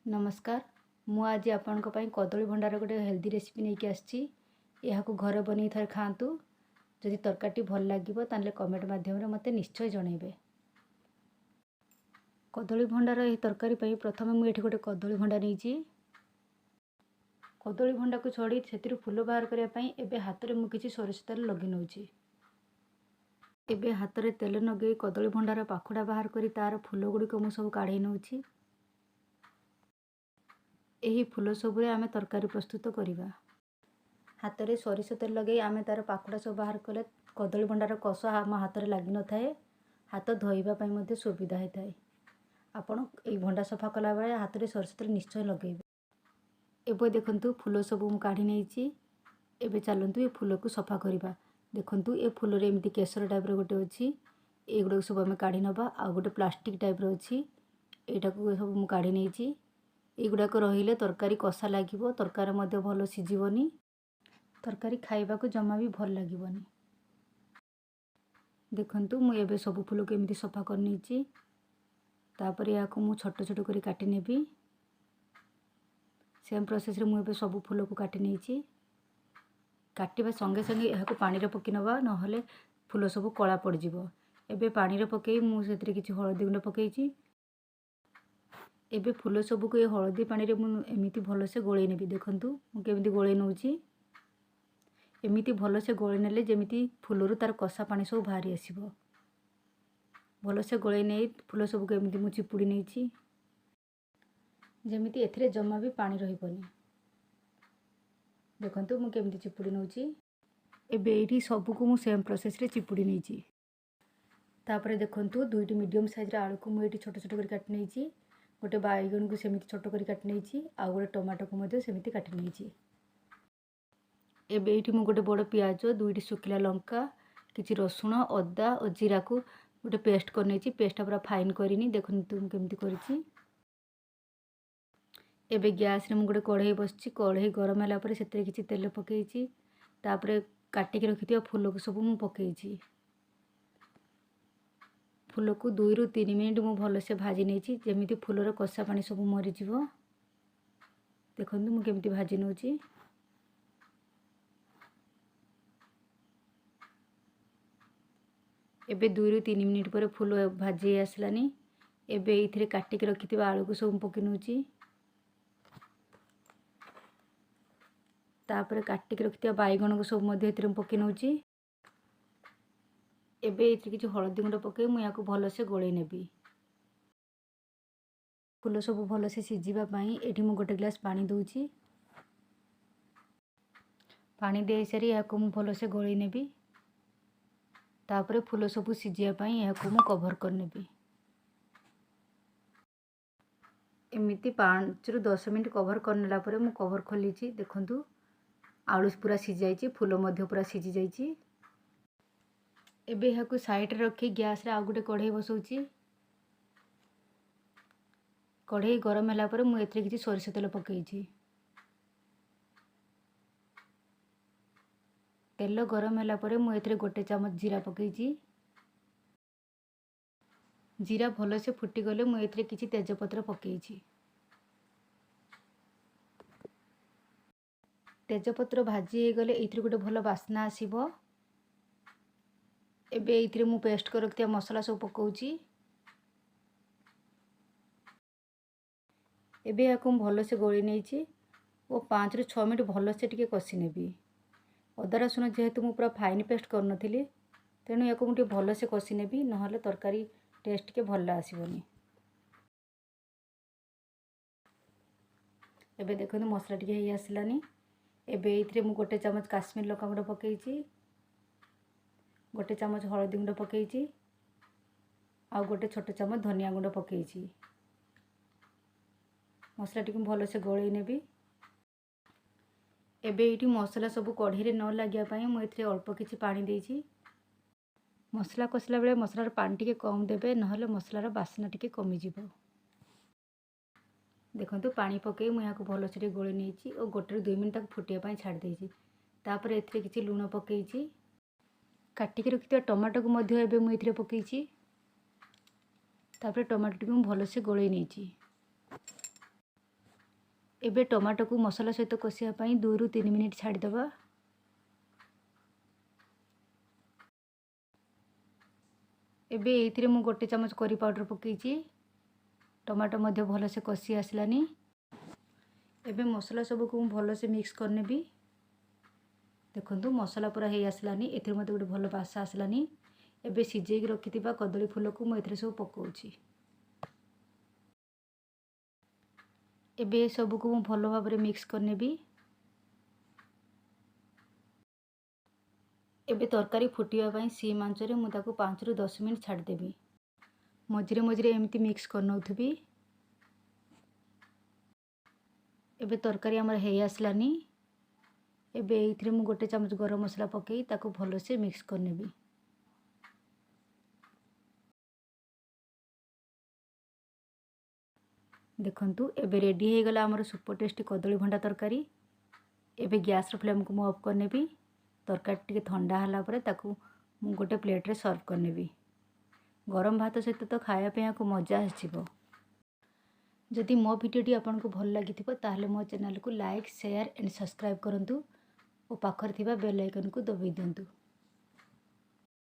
नमस्कार। मु आज आपनको ପାଇଁ कदली भंडार गोटे हेल्दी रेसिपी नहीं कि आछि। यहाकू घरे बनै थरे खातु। जदि तरकाटी भल लागिबो ताले कमेंट माध्यम रे मते निश्चय जणैबे। कदली भंडार ए तरकारी पई प्रथमे मु एठी गोटे कदली भंडा नैची। कदली भंडा को छड़ी सेतिरु फूल बाहर करिया पई एबे हाथ रे मु किछि सोरिष तेल लगी नउची। एबे हाथ रे तेल नगे कदली भंडार पाखुडा बाहर करी तार फूल गुडी को मु सब काढी नउची। एही फूल सबुरे आमे तरकारी प्रस्तुत करिबा। हाथ रे सोरिष तेल लगे आमे तार पाखुडा सब बाहर कले कदली भंडार कष आम हाथ रे लागि न थाए। हाथ धोइबा पई मध्ये सुविधा हे थाए। आपण ए भंडा सफा कला बेले हाथ रे सोरिष तेल निश्चय लगेबे। एबे देखंतु फूल सब मु काढी नैची। एबे चलंतु ए फूल को सफा करिबा। देखंतु ए फूल रे एमती केसर टाइप रे गोटे अछि। एगुडा सब आमे काढी नबा। आ गोटे प्लास्टिक टाइप रे अछि। एटा को सब मु काढी नैची। एगुडा को रहिले तरकारी कषा लागिबो। तरकारी मध्ये भलो सिजिबोनी। तरकारी खाइबा को जमा भी भल लागिबोनी। देखंतु मु एबे सब फूल को एमती सफा कर नैची। तापर या को मु छोट छोट करी काटी नेबी। सेम प्रोसेस रे मु एबे सब फूल को काटी नैची। काटिबा संगे संगे या को पानी रे पकी नबा नहले फूल सब कळा पड़ जिवो। एबे पानी रे पकेई मु सेतरे किछि हळदी गुंड पकेइची। एबे फूल सब को ए हळदी पानी रे मु एमिति भलो से गोळै नेबी। देखंतु मु केमिति गोळै नउची। एमिति भलो से गोळै नेले जेमिति फूल रु तार कषा पानी सब बाहरी आसीबो। भलो से गोळै नै फूल सब को एमिति मु चिपुडी नैची। जेमिति एथिरे जमा भी पानी रहिबोनी। देखंतु मु केमिति चिपुडी नउची। एबे एठी सब को मु सेम प्रोसेस रे चिपुडी नैची। तापरे देखंतु दुईटी मीडियम साइज रे आलू को मु एठी छोट छोट करी काटी नैची। गोटे बाइगन को सेमिति छोट करी काटी नैची। आ गोटे टमाटो को मध्ये सेमिति काटी नैची। एबे एठी मु गोटे बड़ प्याज दुईटी सुखिला लंका किछि रसुण अदा और जीरा को गोटे पेस्ट कर नैची। पेस्ट पूरा फाइन करिनी। देखंतु मु केमिति करिछि। एबे गैस रे मु गोटे कढ़ाई बसछि। कढ़ाई गरम होला परे सेतरे किछि तेल पकेइछि। तापरे काटी के रखिथिया फूल को सब मु पकेइछि। फूल को 2 रु 3 मिनिट मु भलो से भाजी नैछि। जेमिति फूल रो कषा पानी सब मरि जिवो। देखंतु मु केमिति भाजी नउछि। एबे 2 रु 3 मिनिट पर फूल भाजी आसलानी। एबे इथिरे काटी के रखिथिबा आलू को सब पके नउछि। तापरे काटी के रखिथिबा बाइगन को सब मध्ये इथिरे पके नउछि। एबे इथिरे किछि हळदी गुंड पके मु याको भलो से गोळै नेबी। फूल सब भलो से सिजिबा पई एठी मु गोटे ग्लास पानी दउछि। पानी देई सारी याको मु भलो से गोळै नेबी। तापरे फूल सब सिजिया पई याको मु कवर कर नेबी। एमिति 5 रु 10 मिनिट कवर करनेला परे मु कवर खोलीछि। देखंतु आलू पूरा सिझ जाइछि। फूल मध्ये पूरा सिझ जाइछि। एबे याको साइड रे रखी गैस रे आ गोटे कढ़ाई बसौछि। कढ़ाई गरम होला परे मु एथिरे किछि सोरिष तेल पकेइछि। तेल गरम होला परे मु एथिरे गोटे चमच जीरा पकेइछि। जीरा भलो से फुटी गले मु एथिरे किछि तेजपत्र पकेइछि। तेजपत्र भाजी हे गले एथिरे गोटे भलो बास्ना आसीबो। एबे एथिरे मु पेस्ट कर रखतिया मसला सब पकाउछि। एबे याको मु भलो से गोळै नैछि ओ 5 रु 6 मिनिट भलो से टिके कषि नेबी। अदा रसुण जेहेतु मु पूरा फाइन पेस्ट कर नथिली तेनु याको मु टिके भलो से कषि नेबी नहले तरकारी टेस्ट के भल आसीबोनी। एबे देखंतु मसला टिके हे आसलानी। एबे एथिरे मु गोटे चमच काश्मीर लଙ୍କା गुंड पकेइछि। गोटे चमच हळदी गुंड पकेइछि। आ गोटे छोट चमच धनिया गुंड पकेइछि। मसला टिके भलो से गोळै नेबी। एबे एठी मसला सब कढ़ी रे न लागिया पई मु एथिरे अल्प किछि पानी देइछि। मसला कषला बेले मसलार पानी टिके कम देबे नहले मसलार बास्ना टिके कमी जिवो। देखंतु पानी पकेई मु याको भलो से गोळै नैछि और गोटे 2 मिनिट तक फुटिया पई छाड़ देइछि। तापरे एथिरे किछि लूण पकेइछि। काटी के रखिथिया टमाटो को मध्ये एबे मु एथिरे पकेइछि। तापरे टमाटो टिके मु भलो से गोळै नैछि। एबे टमाटो को मसला सहित कषिया 2 ରୁ 3 मिनिट छाड़ीदबा। एबे एइथिरे मु 1 चामच करी पाउडर पकेइची। टमाटो मध्य भल से कषि आसलानी। एबे मसला सब को भल से मिक्स करनेबी। देखंतु मसला पूरा हे आसलानी। एथिरे मते गोटे भल बासा आसलानी। एबे सिजेक रखिथिबा कदली फूल को मु एथिरे सब पकाउची। एबे सब को मु भल भाबरे मिक्स करनेबी। एबे तरकारी फुटिया पई सीम आंच रे मु ताको 5 ରୁ 10 मिनिट छाड़ देबी। मझिरे मझिरे एमती मिक्स करनौथबी। एबे तरकारी हमर हे आसलानी। एबे एइथिरे मु 1 चामच गरम मसला पकेई ताको भल से मिक्स करनेबी। देखंतु एबे रेडी हे गला हमर सुपर टेस्टी कदली भंडा तरकारी। एबे गैस रो फ्लेम को मु ऑफ करनेबी। तरकारी टिके ठंडा हला परे ताकू मु गोटे प्लेट रे सर्व करनेबी। गरम भात सहित तो खाया पे को मजा आसीबो। जदि मो वीडियोटी आपनको भल लागिथिबो ताहले मो चैनल को लाइक शेयर एंड सब्सक्राइब करंतु और पाखर थिबा बेल आइकन को दबाई दियंतु।